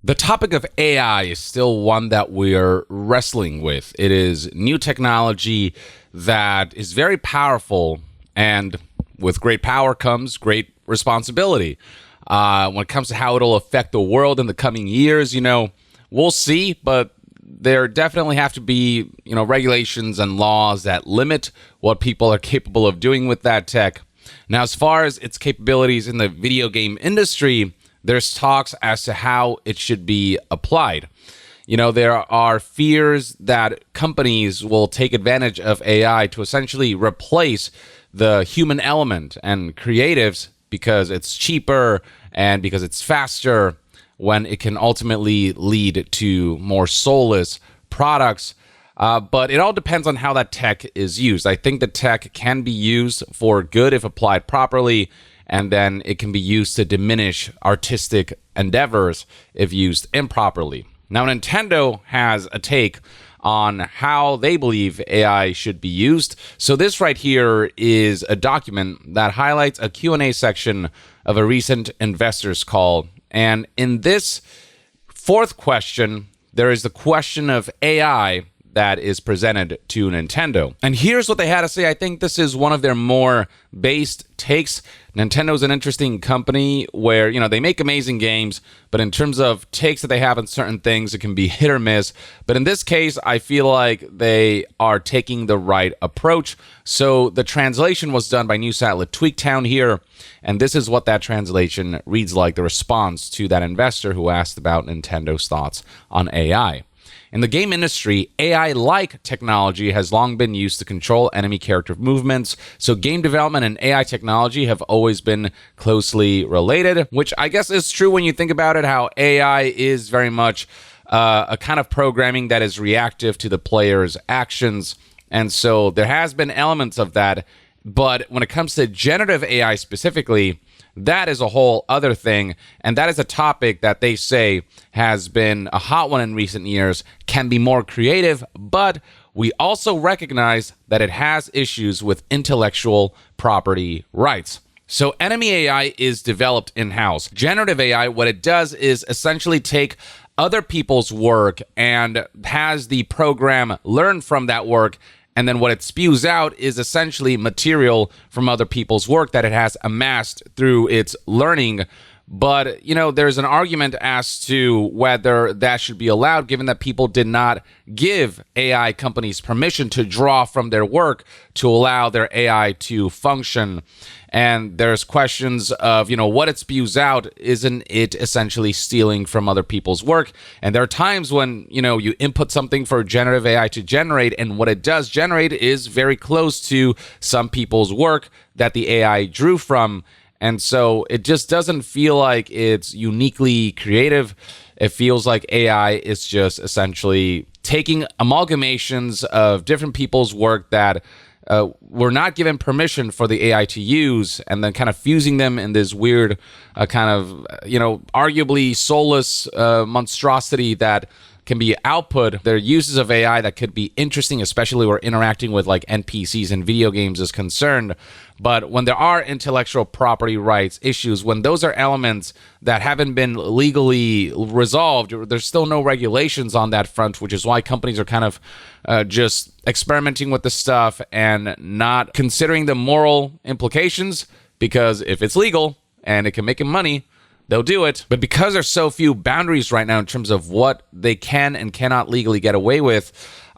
The topic of AI is still one that we're wrestling with. It is new technology that is very powerful, and with great power comes great responsibility. When it comes to how it'll affect the world in the coming years, we'll see, but there definitely have to be, regulations and laws that limit what people are capable of doing with that tech. Now, as far as its capabilities in the video game industry, there's talks as to how it should be applied. There are fears that companies will take advantage of AI to essentially replace the human element and creatives because it's cheaper and because it's faster, when it can ultimately lead to more soulless products. But it all depends on how that tech is used. I think the tech can be used for good if applied properly, and then it can be used to diminish artistic endeavors if used improperly. Now, Nintendo has a take on how they believe AI should be used. So this right here is a document that highlights a Q&A section of a recent investors call. And in this fourth question, there is the question of AI that is presented to Nintendo. And here's what they had to say. I think this is one of their more based takes. Nintendo's an interesting company where, they make amazing games, but in terms of takes that they have on certain things, it can be hit or miss. But in this case, I feel like they are taking the right approach. So the translation was done by news outlet Tweaktown here, and this is what that translation reads like, the response to that investor who asked about Nintendo's thoughts on AI. In the game industry, AI-like technology has long been used to control enemy character movements, so game development and AI technology have always been closely related, which I guess is true when you think about it, how AI is very much a kind of programming that is reactive to the player's actions, and so there has been elements of that, but when it comes to generative AI specifically, that is a whole other thing, and that is a topic that they say has been a hot one in recent years, can be more creative, but we also recognize that it has issues with intellectual property rights. So enemy AI is developed in-house. Generative AI, what it does is essentially take other people's work and has the program learn from that work, and then what it spews out is essentially material from other people's work that it has amassed through its learning. But, there's an argument as to whether that should be allowed, given that people did not give AI companies permission to draw from their work to allow their AI to function. And there's questions of, what it spews out, isn't it essentially stealing from other people's work? And there are times when, you input something for generative AI to generate, and what it does generate is very close to some people's work that the AI drew from. And so it just doesn't feel like it's uniquely creative. It feels like AI is just essentially taking amalgamations of different people's work that were not given permission for the AI to use, and then kind of fusing them in this weird arguably soulless monstrosity that can be output. There are uses of AI that could be interesting, especially where interacting with like NPCs in video games is concerned. But when there are intellectual property rights issues, when those are elements that haven't been legally resolved, there's still no regulations on that front, which is why companies are kind of just experimenting with the stuff and not considering the moral implications, because if it's legal and it can make them money, they'll do it. But because there's so few boundaries right now in terms of what they can and cannot legally get away with,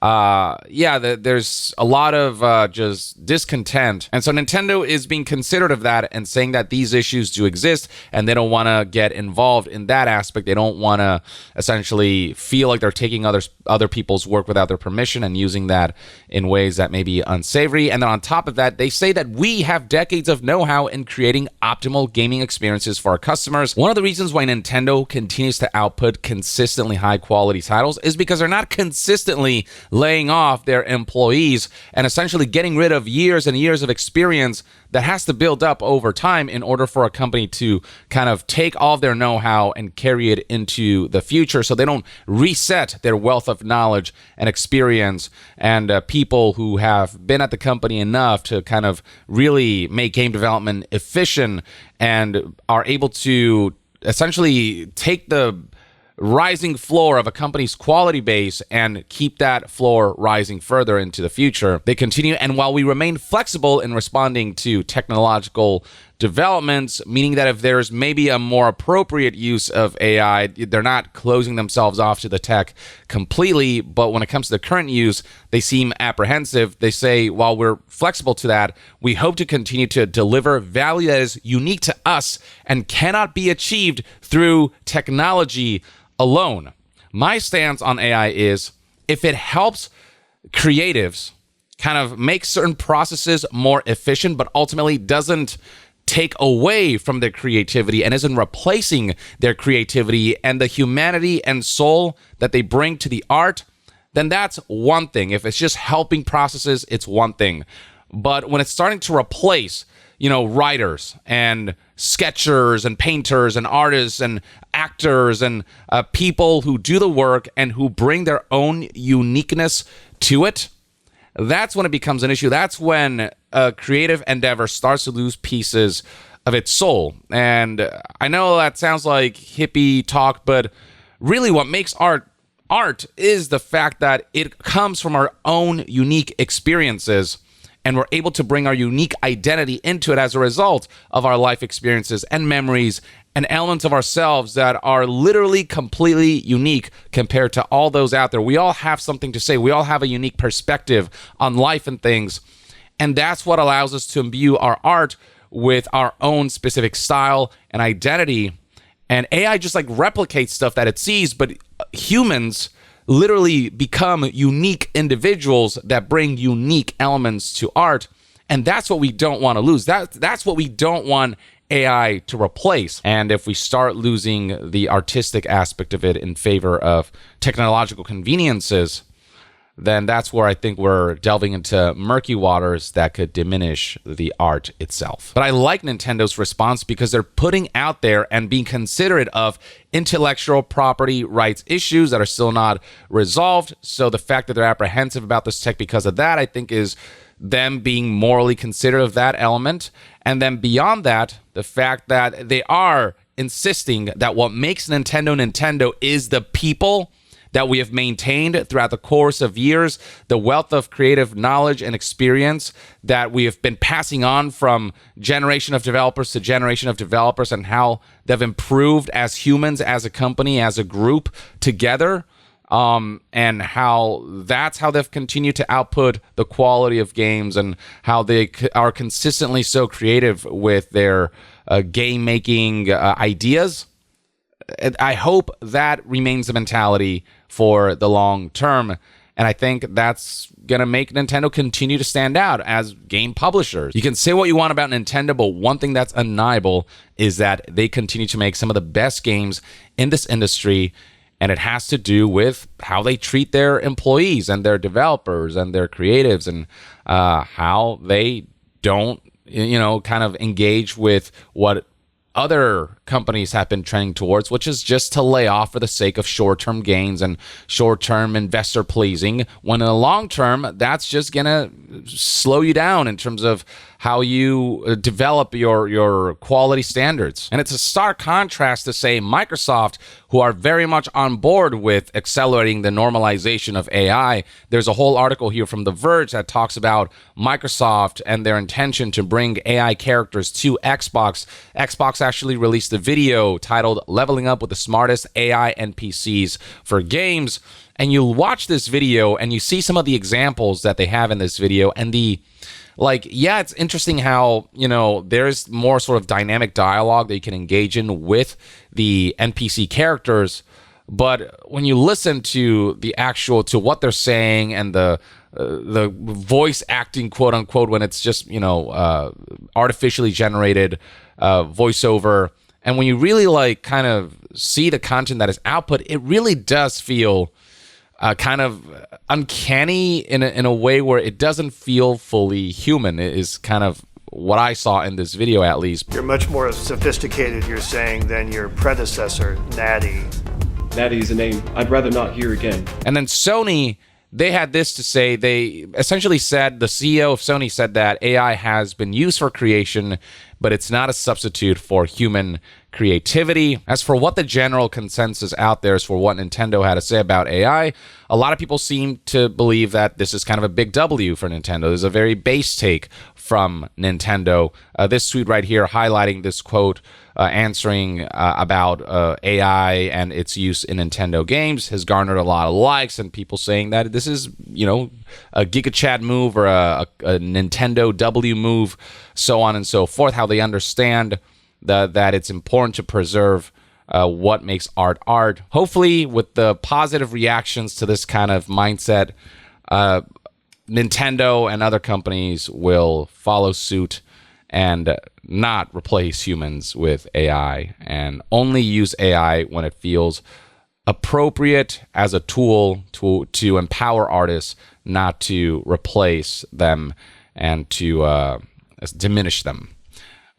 there's a lot of just discontent. And so Nintendo is being considerate of that and saying that these issues do exist, and they don't want to get involved in that aspect. They don't want to essentially feel like they're taking other people's work without their permission and using that in ways that may be unsavory. And then on top of that, they say that we have decades of know-how in creating optimal gaming experiences for our customers. One of the reasons why Nintendo continues to output consistently high-quality titles is because they're not consistently laying off their employees and essentially getting rid of years and years of experience that has to build up over time in order for a company to kind of take all of their know-how and carry it into the future, so they don't reset their wealth of knowledge and experience and people who have been at the company enough to kind of really make game development efficient and are able to essentially take the rising floor of a company's quality base and keep that floor rising further into the future. They continue, and while we remain flexible in responding to technological developments, meaning that if there's maybe a more appropriate use of AI, they're not closing themselves off to the tech completely, but when it comes to the current use, they seem apprehensive. They say, while we're flexible to that, we hope to continue to deliver value that is unique to us and cannot be achieved through technology alone. My stance on AI is, if it helps creatives kind of make certain processes more efficient, but ultimately doesn't take away from their creativity and isn't replacing their creativity and the humanity and soul that they bring to the art, then that's one thing. If it's just helping processes, it's one thing. But when it's starting to replace, writers and sketchers and painters and artists and actors and people who do the work and who bring their own uniqueness to it, that's when it becomes an issue. That's when a creative endeavor starts to lose pieces of its soul. And I know that sounds like hippie talk, but really what makes art is the fact that it comes from our own unique experiences, and we're able to bring our unique identity into it as a result of our life experiences and memories and elements of ourselves that are literally completely unique compared to all those out there. We all have something to say. We all have a unique perspective on life and things. And that's what allows us to imbue our art with our own specific style and identity. And AI just replicates stuff that it sees, but humans literally become unique individuals that bring unique elements to art. And that's what we don't want to lose. That's what we don't want AI to replace. And if we start losing the artistic aspect of it in favor of technological conveniences, then that's where I think we're delving into murky waters that could diminish the art itself. But I like Nintendo's response because they're putting out there and being considerate of intellectual property rights issues that are still not resolved. So the fact that they're apprehensive about this tech because of that, I think, is them being morally considerate of that element. And then beyond that, the fact that they are insisting that what makes Nintendo is the people that we have maintained throughout the course of years, the wealth of creative knowledge and experience that we have been passing on from generation of developers to generation of developers, and how they've improved as humans, as a company, as a group together, and how that's how they've continued to output the quality of games, and how they are consistently so creative with their game making ideas. I hope that remains the mentality for the long term. And I think that's going to make Nintendo continue to stand out as game publishers. You can say what you want about Nintendo, but one thing that's undeniable is that they continue to make some of the best games in this industry. And it has to do with how they treat their employees and their developers and their creatives, and how they don't, kind of engage with what other companies have been trending towards, which is just to lay off for the sake of short-term gains and short-term investor pleasing, when in the long term, that's just gonna slow you down in terms of how you develop your quality standards. And it's a stark contrast to, say, Microsoft, who are very much on board with accelerating the normalization of AI. There's a whole article here from The Verge that talks about Microsoft and their intention to bring AI characters to Xbox. Xbox actually released a video titled "Leveling Up with the Smartest AI NPCs for Games." And you'll watch this video and you see some of the examples that they have in this video, and it's interesting how, there's more sort of dynamic dialogue that you can engage in with the NPC characters. But when you listen to to what they're saying and the voice acting, quote unquote, when it's just, artificially generated voiceover, and when you really kind of see the content that is output, it really does feel kind of uncanny in a way where it doesn't feel fully human. It is kind of what I saw in this video, at least. You're much more sophisticated, you're saying, than your predecessor, Natty. Natty's a name I'd rather not hear again. And then Sony, they had this to say. They essentially said, the CEO of Sony said that AI has been used for creation, but it's not a substitute for human creativity. As for what the general consensus out there is for what Nintendo had to say about AI, a lot of people seem to believe that this is kind of a big W for Nintendo. There's a very base take from Nintendo. This tweet right here highlighting this quote, answering about AI and its use in Nintendo games has garnered a lot of likes, and people saying that this is, a Giga Chad move or a Nintendo W move, so on and so forth, how they understand that it's important to preserve what makes art art. Hopefully, with the positive reactions to this kind of mindset, Nintendo and other companies will follow suit and not replace humans with AI and only use AI when it feels appropriate as a tool to empower artists, not to replace them and to diminish them.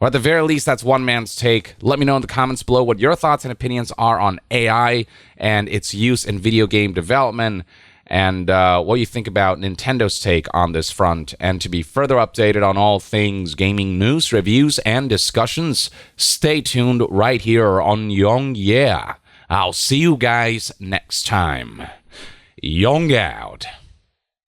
Or at the very least, that's one man's take. Let me know in the comments below what your thoughts and opinions are on AI and its use in video game development, and what you think about Nintendo's take on this front. And to be further updated on all things gaming news, reviews, and discussions, stay tuned right here on Young Yeah. I'll see you guys next time. Young out.